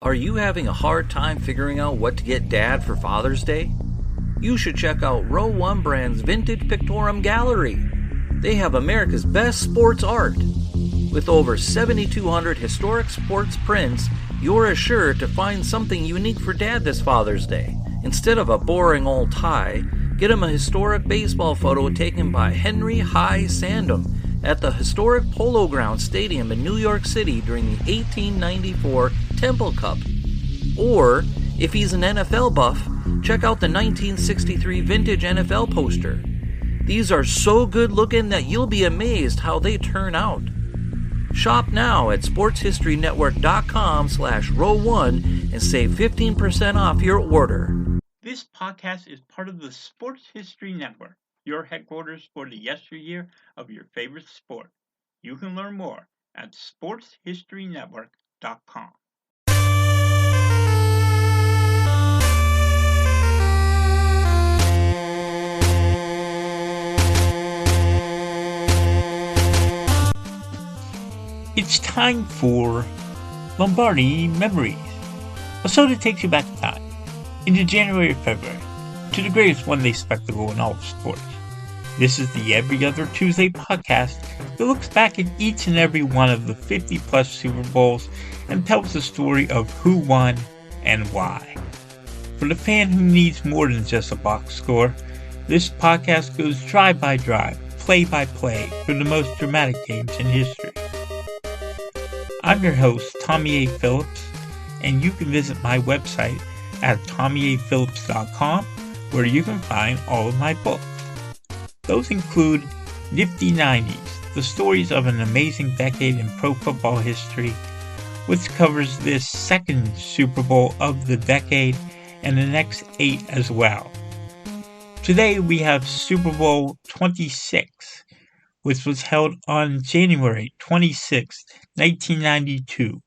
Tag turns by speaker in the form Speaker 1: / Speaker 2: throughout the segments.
Speaker 1: Are you having a hard time figuring out what to get Dad for Father's Day? You should check out Row 1 Brand's Vintage Pictorum Gallery. They have America's best sports art. With over 7,200 historic sports prints, you're assured to find something unique for Dad this Father's Day. Instead of a boring old tie, get him a historic baseball photo taken by Henry High Sandom at the historic Polo Grounds Stadium in New York City during the 1894 Temple Cup. Or, if he's an NFL buff, check out the 1963 vintage NFL poster. These are so good looking that you'll be amazed how they turn out. Shop now at sportshistorynetwork.com/row1 and save 15% off your order.
Speaker 2: This podcast is part of the Sports History Network, your headquarters for the yesteryear of your favorite sport. You can learn more at sportshistorynetwork.com. It's time for Lombardi Memories, a show that takes you back in time, into January or February, to the greatest one-day spectacle in all of sports. This is the Every Other Tuesday podcast that looks back at each and every one of the 50-plus Super Bowls and tells the story of who won and why. For the fan who needs more than just a box score, this podcast goes drive by drive, play by play, through the most dramatic games in history. I'm your host, Tommy A. Phillips, and you can visit my website at tommyaphillips.com, where you can find all of my books. Those include Nifty 90s, the stories of an amazing decade in pro football history, which covers this second Super Bowl of the decade and the next 8 as well. Today we have Super Bowl XXVI, which was held on January 26, 1992,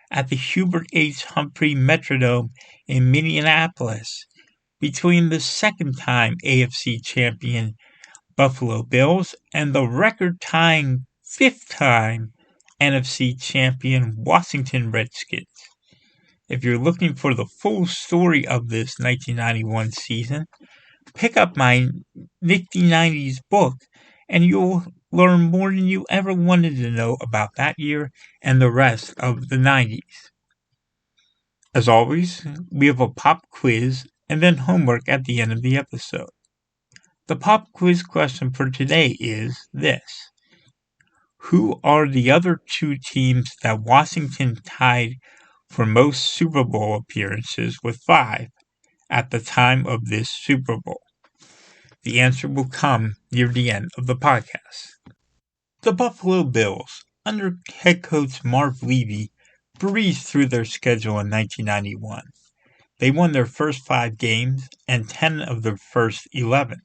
Speaker 2: at the Hubert H. Humphrey Metrodome in Minneapolis, between the second-time AFC champion Buffalo Bills and the record-tying fifth-time NFC champion Washington Redskins. If you're looking for the full story of this 1991 season, pick up my Nifty 90s book and you'll learn more than you ever wanted to know about that year and the rest of the 90s. As always, we have a pop quiz and then homework at the end of the episode. The pop quiz question for today is this: who are the other two teams that Washington tied for most Super Bowl appearances with 5 at the time of this Super Bowl? The answer will come near the end of the podcast. The Buffalo Bills, under head coach Marv Levy, breezed through their schedule in 1991. They won their first 5 games and 10 of their first 11.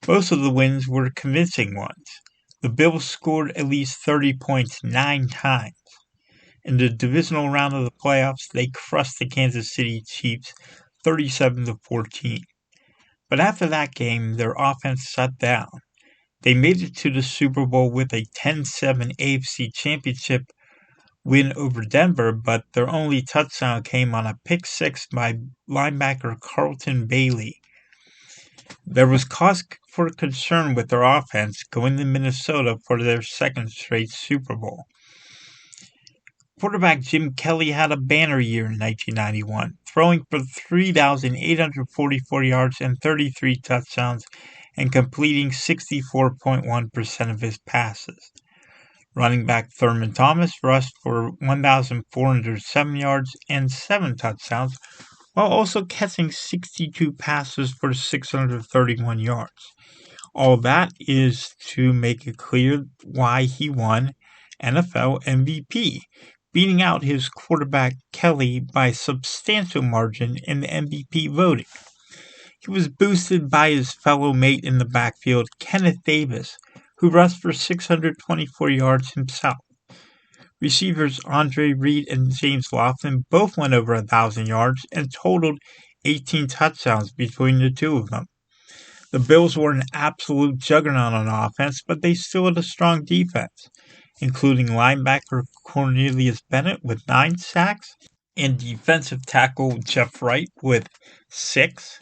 Speaker 2: Most of the wins were convincing ones. The Bills scored at least 30 points 9 times. In the divisional round of the playoffs, they crushed the Kansas City Chiefs 37-14. But after that game, their offense shut down. They made it to the Super Bowl with a 10-7 AFC Championship win over Denver, but their only touchdown came on a pick six by linebacker Carlton Bailey. There was cause for concern with their offense going to Minnesota for their second straight Super Bowl. Quarterback Jim Kelly had a banner year in 1991, throwing for 3,844 yards and 33 touchdowns and completing 64.1% of his passes. Running back Thurman Thomas rushed for 1,407 yards and 7 touchdowns, while also catching 62 passes for 631 yards. All that is to make it clear why he won NFL MVP, beating out his quarterback Kelly by a substantial margin in the MVP voting. He was boosted by his fellow mate in the backfield, Kenneth Davis, who rushed for 624 yards himself. Receivers Andre Reed and James Laughlin both went over 1,000 yards and totaled 18 touchdowns between the two of them. The Bills were an absolute juggernaut on offense, but they still had a strong defense, including linebacker Cornelius Bennett with 9 sacks and defensive tackle Jeff Wright with 6.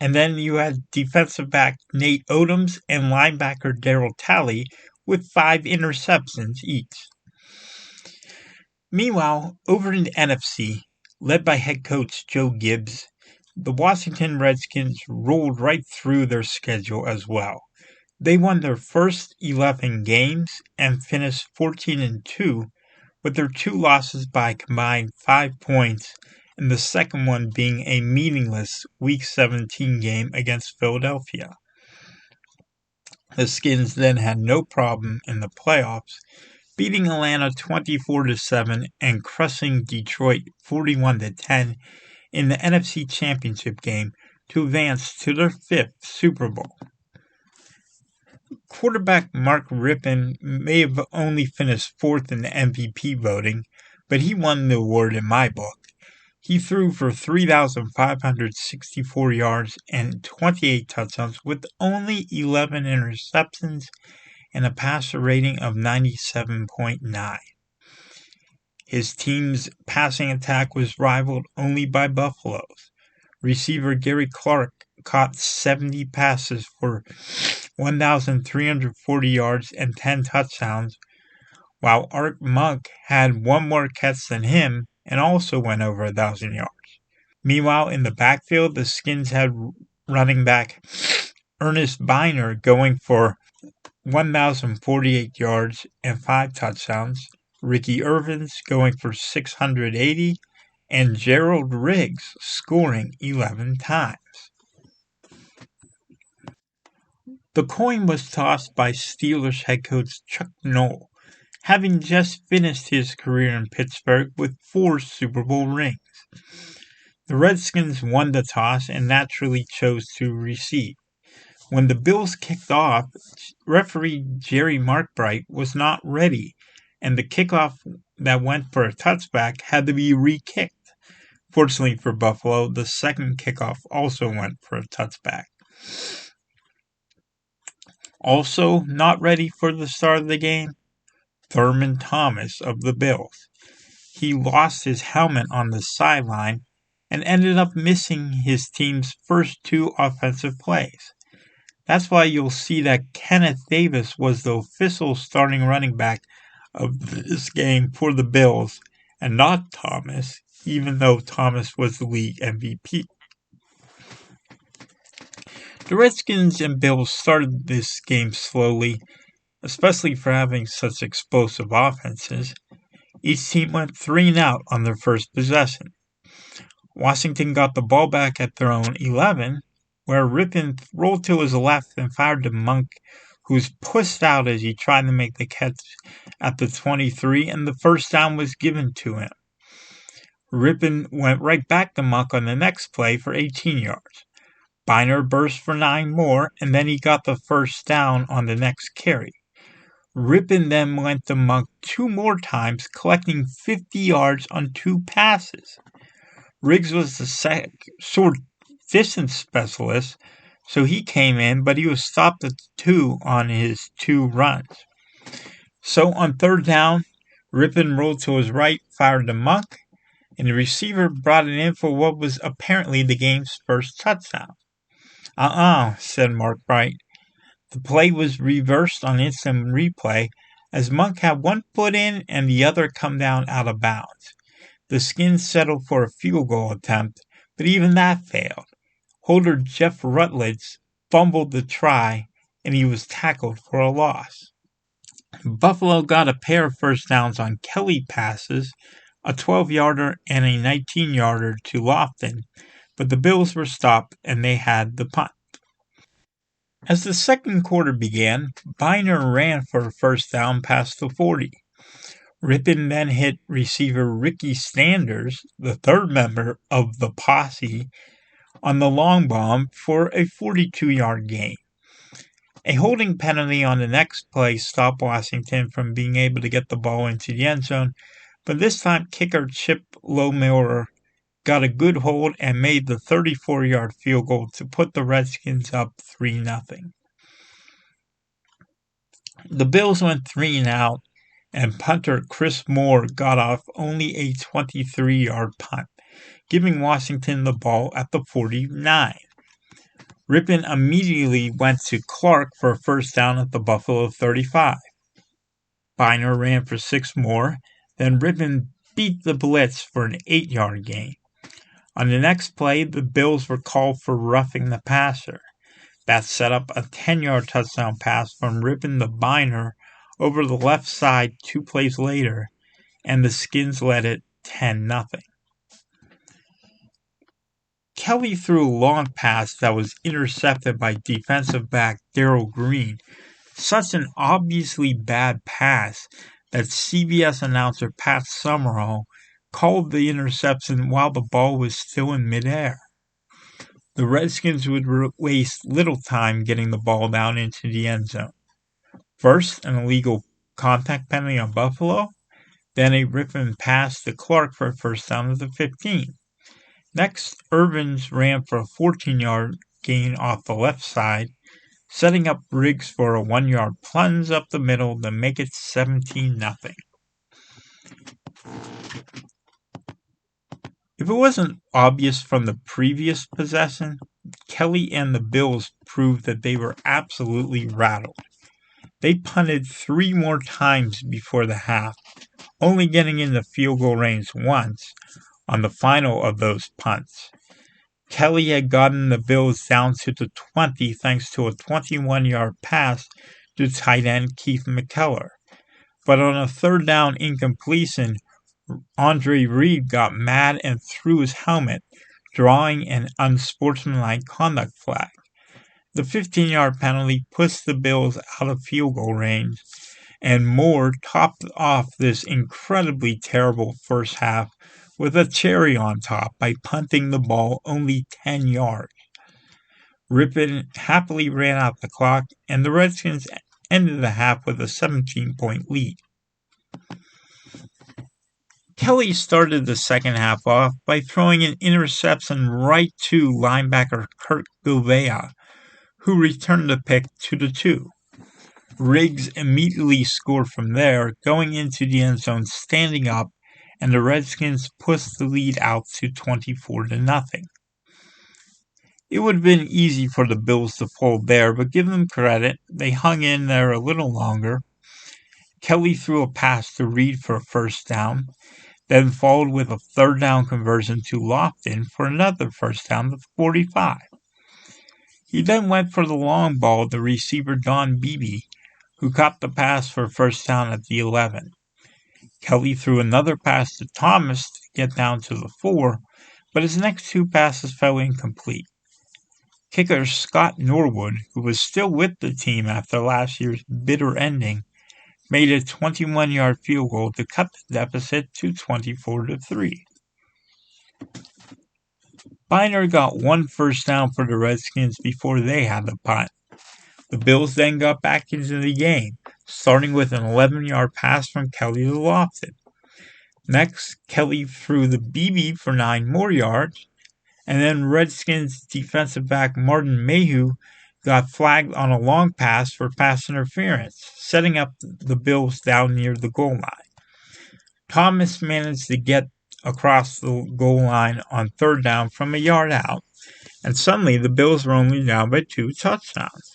Speaker 2: And then you had defensive back Nate Odoms and linebacker Darryl Talley with 5 interceptions each. Meanwhile, over in the NFC, led by head coach Joe Gibbs, the Washington Redskins rolled right through their schedule as well. They won their first 11 games and finished 14-2, with their 2 losses by a combined 5 points, and the second one being a meaningless Week 17 game against Philadelphia. The Skins then had no problem in the playoffs, beating Atlanta 24-7 and crushing Detroit 41-10 in the NFC Championship game to advance to their 5th Super Bowl. Quarterback Mark Rypien may have only finished 4th in the MVP voting, but he won the award in my book. He threw for 3,564 yards and 28 touchdowns with only 11 interceptions and a passer rating of 97.9. His team's passing attack was rivaled only by Buffalo's. Receiver Gary Clark caught 70 passes for 1,340 yards and 10 touchdowns, while Art Monk had 1 more catch than him and also went over 1,000 yards. Meanwhile, in the backfield, the Skins had running back Ernest Biner going for 1,048 yards and 5 touchdowns, Ricky Irvins going for 680, and Gerald Riggs scoring 11 times. The coin was tossed by Steelers head coach Chuck Noll, having just finished his career in Pittsburgh with 4 Super Bowl rings. The Redskins won the toss and naturally chose to receive. When the Bills kicked off, referee Jerry Markbright was not ready, and the kickoff that went for a touchback had to be re-kicked. Fortunately for Buffalo, the second kickoff also went for a touchback. Also not ready for the start of the game, Thurman Thomas of the Bills. He lost his helmet on the sideline and ended up missing his team's first 2 offensive plays. That's why you'll see that Kenneth Davis was the official starting running back of this game for the Bills and not Thomas, even though Thomas was the league MVP. The Redskins and Bills started this game slowly, especially for having such explosive offenses. Each team went 3-and-out on their first possession. Washington got the ball back at their own 11, where Rypien rolled to his left and fired to Monk, who was pushed out as he tried to make the catch at the 23, and the first down was given to him. Rypien went right back to Monk on the next play for 18 yards. Biner burst for 9 more, and then he got the first down on the next carry. Rypien then went to Monk 2 more times, collecting 50 yards on 2 passes. Riggs was the short distance specialist, so he came in, but he was stopped at 2 on his 2 runs. So on 3rd down, Rypien rolled to his right, fired to Monk, and the receiver brought it in for what was apparently the game's first touchdown. Said Mark Bright. The play was reversed on instant replay as Monk had 1 foot in and the other come down out of bounds. The Skins settled for a field goal attempt, but even that failed. Holder Jeff Rutledge fumbled the try, and he was tackled for a loss. Buffalo got a pair of first downs on Kelly passes, a 12-yarder and a 19-yarder to Lofton, but the Bills were stopped and they had the punt. As the second quarter began, Biner ran for a first down past the 40. Rypien then hit receiver Ricky Sanders, the 3rd member of the posse, on the long bomb for a 42-yard gain. A holding penalty on the next play stopped Washington from being able to get the ball into the end zone, but this time kicker Chip Lohmiller got a good hold and made the 34-yard field goal to put the Redskins up 3-0. The Bills went 3-and-out and punter Chris Moore got off only a 23-yard punt, giving Washington the ball at the 49. Rippon immediately went to Clark for a first down at the Buffalo 35. Biner ran for 6 more, then Rippon beat the blitz for an 8-yard gain. On the next play, the Bills were called for roughing the passer. That set up a 10-yard touchdown pass from Rippon to Biner over the left side 2 plays later, and the Skins led it 10-0. Kelly threw a long pass that was intercepted by defensive back Darrell Green. Such an obviously bad pass that CBS announcer Pat Summerall called the interception while the ball was still in midair. The Redskins would waste little time getting the ball down into the end zone. First, an illegal contact penalty on Buffalo, then a Rippon pass to Clark for a first down at the 15. Next, Irvins ran for a 14-yard gain off the left side, setting up Riggs for a 1-yard plunge up the middle to make it 17-0. If it wasn't obvious from the previous possession, Kelly and the Bills proved that they were absolutely rattled. They punted 3 more times before the half, only getting into field goal range once on the final of those punts. Kelly had gotten the Bills down to the 20 thanks to a 21-yard pass to tight end Keith McKellar. But on a third down incompletion, Andre Reed got mad and threw his helmet, drawing an unsportsmanlike conduct flag. The 15-yard penalty pushed the Bills out of field goal range, and Moore topped off this incredibly terrible first half with a cherry on top by punting the ball only 10 yards. Rippon happily ran out the clock, and the Redskins ended the half with a 17-point lead. Kelly started the second half off by throwing an interception right to linebacker Kirk Govea, who returned the pick to the 2. Riggs immediately scored from there, going into the end zone standing up, and the Redskins pushed the lead out to 24-0. It would have been easy for the Bills to fold there, but give them credit, they hung in there a little longer. Kelly threw a pass to Reed for a first down, then followed with a third down conversion to Lofton for another first down at the 45. He then went for the long ball to receiver Don Beebe, who caught the pass for a first down at the 11. Kelly threw another pass to Thomas to get down to the 4, but his next 2 passes fell incomplete. Kicker Scott Norwood, who was still with the team after last year's bitter ending, made a 21-yard field goal to cut the deficit to 24-3. Biner got 1 first down for the Redskins before they had the punt. The Bills then got back into the game, starting with an 11-yard pass from Kelly to Lofton. Next, Kelly threw the BB for 9 more yards, and then Redskins defensive back Martin Mayhew got flagged on a long pass for pass interference, setting up the Bills down near the goal line. Thomas managed to get across the goal line on third down from a yard out, and suddenly the Bills were only down by 2 touchdowns.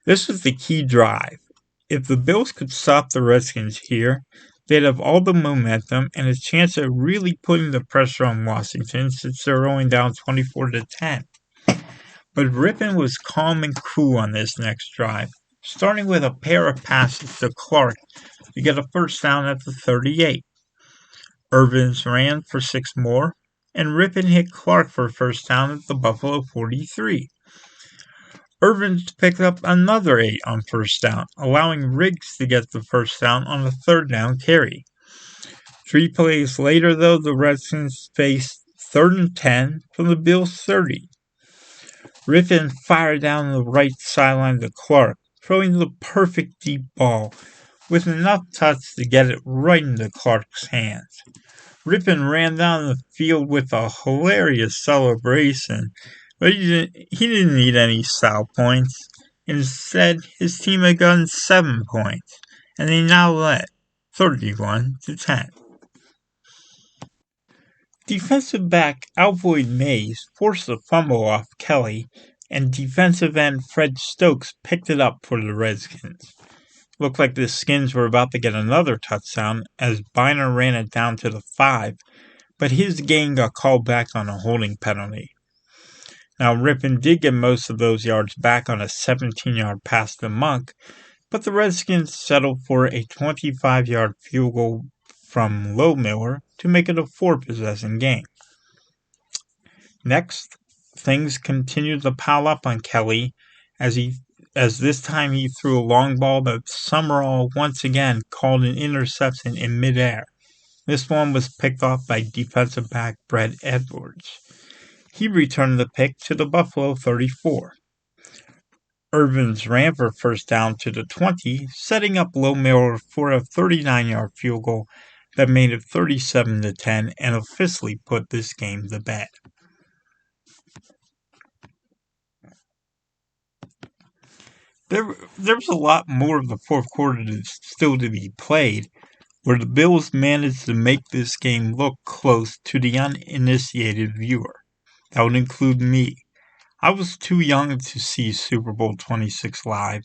Speaker 2: This was the key drive. If the Bills could stop the Redskins here, they'd have all the momentum and a chance at really putting the pressure on Washington since they're only down 24-10. But Rippon was calm and cool on this next drive, starting with a pair of passes to Clark to get a first down at the 38. Irvins ran for 6 more, and Rippon hit Clark for a first down at the Buffalo 43. Irvins picked up another 8 on first down, allowing Riggs to get the first down on a third down carry. 3 plays later, though, the Redskins faced 3rd and 10 from the Bills' 30. Rippon fired down the right sideline to Clark, throwing the perfect deep ball with enough touch to get it right into Clark's hands. Rippon ran down the field with a hilarious celebration, but he didn't need any style points. Instead, his team had gotten 7 points, and they now led 31-10. Defensive back Alvoid Mays forced a fumble off Kelly, and defensive end Fred Stokes picked it up for the Redskins. Looked like the Skins were about to get another touchdown as Biner ran it down to the 5, but his gain got called back on a holding penalty. Now, Rippon did get most of those yards back on a 17-yard pass to Monk, but the Redskins settled for a 25-yard field goal from Lohmiller to make it a 4-possession game. Next, things continued to pile up on Kelly as this time he threw a long ball that Summerall once again called an interception in midair. This one was picked off by defensive back Brett Edwards. He returned the pick to the Buffalo 34. Irvins ran for first down to the 20, setting up Lohmiller for a 39-yard field goal that made it 37-10 and officially put this game to bed. There was a lot more of the fourth quarter still to be played, where the Bills managed to make this game look close to the uninitiated viewer. That would include me. I was too young to see Super Bowl XXVI live,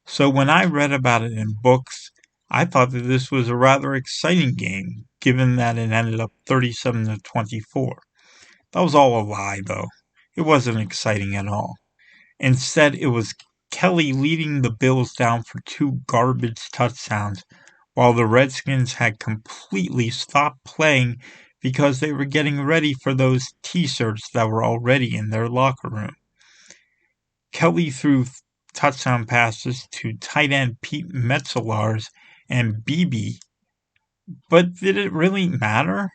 Speaker 2: so when I read about it in books, I thought that this was a rather exciting game, given that it ended up 37-24. That was all a lie, though. It wasn't exciting at all. Instead, it was Kelly leading the Bills down for 2 garbage touchdowns, while the Redskins had completely stopped playing because they were getting ready for those t-shirts that were already in their locker room. Kelly threw touchdown passes to tight end Pete Metzelaars and BB, but did it really matter?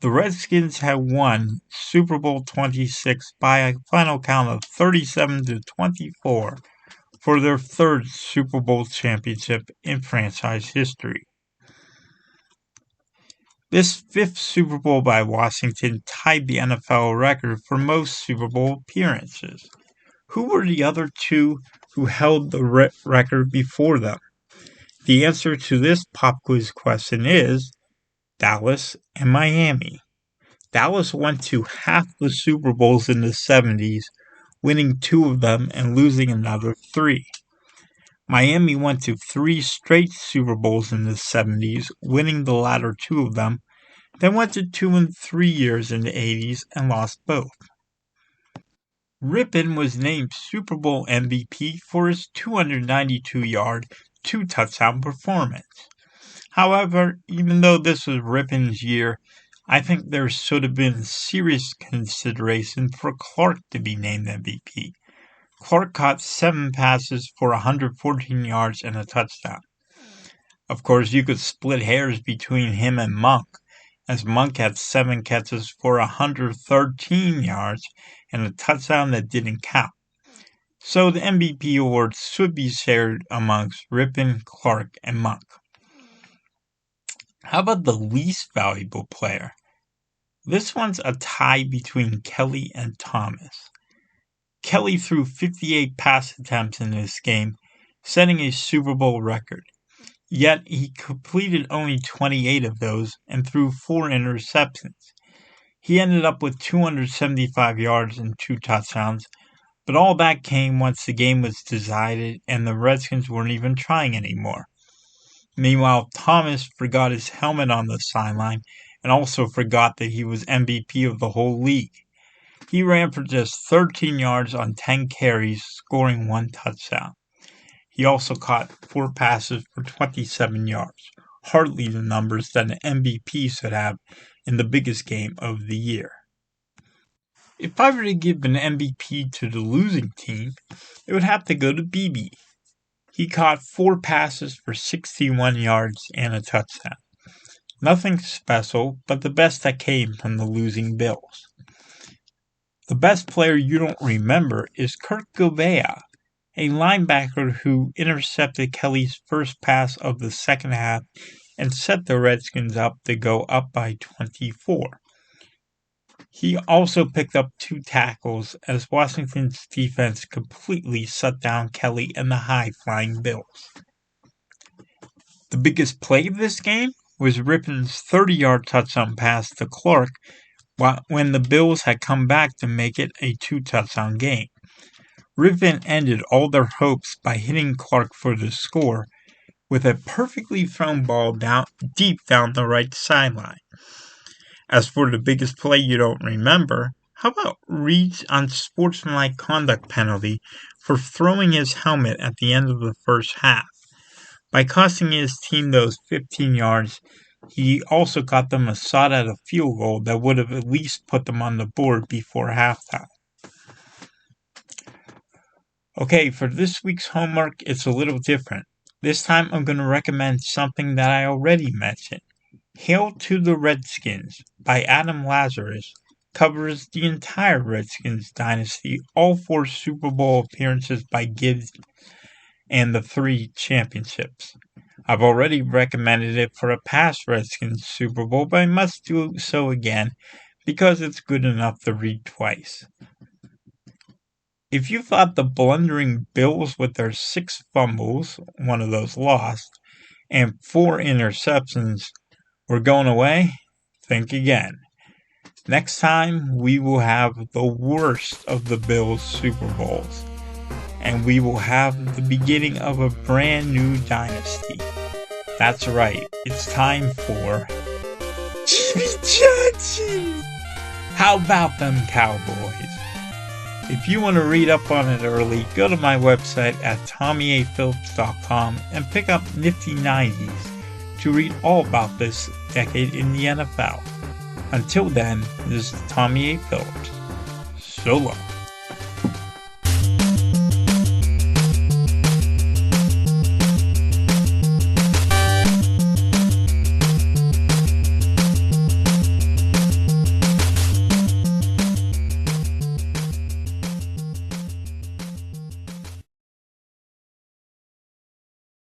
Speaker 2: The Redskins had won Super Bowl XXVI by a final count of 37-24 for their 3rd Super Bowl championship in franchise history. This 5th Super Bowl by Washington tied the NFL record for most Super Bowl appearances. Who were the other 2 who held the record before them? The answer to this pop quiz question is Dallas and Miami. Dallas went to half the Super Bowls in the 70s, winning 2 of them and losing another 3. Miami went to 3 straight Super Bowls in the 70s, winning the latter 2 of them, then went to 2 and 3 years in the 80s and lost both. Rippon was named Super Bowl MVP for his 292-yard, 2-touchdown performance. However, even though this was Rippon's year, I think there should have been serious consideration for Clark to be named MVP. Clark caught 7 passes for 114 yards and a touchdown. Of course, you could split hairs between him and Monk, as Monk had 7 catches for 113 yards and a touchdown that didn't count. So the MVP award should be shared amongst Rippon, Clark, and Monk. How about the least valuable player? This one's a tie between Kelly and Thomas. Kelly threw 58 pass attempts in this game, setting a Super Bowl record. Yet he completed only 28 of those and threw 4 interceptions. He ended up with 275 yards and 2 touchdowns, but all that came once the game was decided and the Redskins weren't even trying anymore. Meanwhile, Thomas forgot his helmet on the sideline and also forgot that he was MVP of the whole league. He ran for just 13 yards on 10 carries, scoring 1 touchdown. He also caught 4 passes for 27 yards, hardly the numbers that an MVP should have in the biggest game of the year. If I were to give an MVP to the losing team, it would have to go to BB. He caught 4 passes for 61 yards and a touchdown. Nothing special, but the best that came from the losing Bills. The best player you don't remember is Kirk Govea, a linebacker who intercepted Kelly's first pass of the second half and set the Redskins up to go up by 24. He also picked up 2 tackles as Washington's defense completely shut down Kelly and the high-flying Bills. The biggest play of this game was Rippon's 30-yard touchdown pass to Clark when the Bills had come back to make it a 2-touchdown game. Rippon ended all their hopes by hitting Clark for the score with a perfectly thrown ball deep down the right sideline. As for the biggest play you don't remember, how about Reed's unsportsmanlike conduct penalty for throwing his helmet at the end of the first half? By costing his team those 15 yards, he also got them a shot at a field goal that would have at least put them on the board before halftime. Okay, for this week's homework, it's a little different. This time I'm going to recommend something that I already mentioned. Hail to the Redskins by Adam Lazarus covers the entire Redskins dynasty, all 4 Super Bowl appearances by Gibbs, and the 3 championships. I've already recommended it for a past Redskins Super Bowl, but I must do so again because it's good enough to read twice. If you thought the blundering Bills with their 6 fumbles, one of those lost, and 4 interceptions were going away, think again. Next time, we will have the worst of the Bills' Super Bowls, and we will have the beginning of a brand new dynasty. That's right, it's time for Jimmy Johnson! How about them Cowboys? If you want to read up on it early, go to my website at tommyaphillips.com and pick up Nifty 90s to read all about this decade in the NFL. Until then, this is Tommy A. Phillips. So long.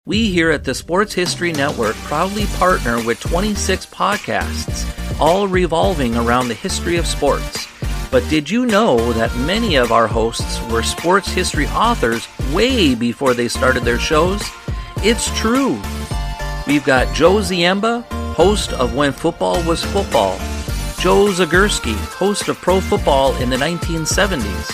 Speaker 1: We here at the Sports History Network proudly partner with 26 podcasts, all revolving around the history of sports. But did you know that many of our hosts were sports history authors way before they started their shows? It's true. We've got Joe Ziemba, host of When Football Was Football, Joe Zagurski, host of Pro Football in the 1970s,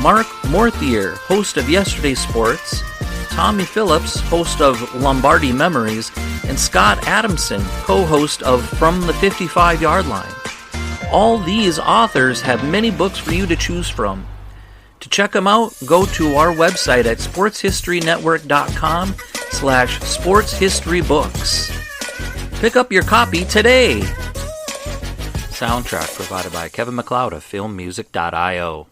Speaker 1: Mark Morthier, host of Yesterday Sports, Tommy Phillips, host of Lombardi Memories, and Scott Adamson, co-host of From the 55-Yard Line. All these authors have many books for you to choose from. To check them out, go to our website at sportshistorynetwork.com/sportshistorybooks. Pick up your copy today. Soundtrack provided by Kevin MacLeod of filmmusic.io.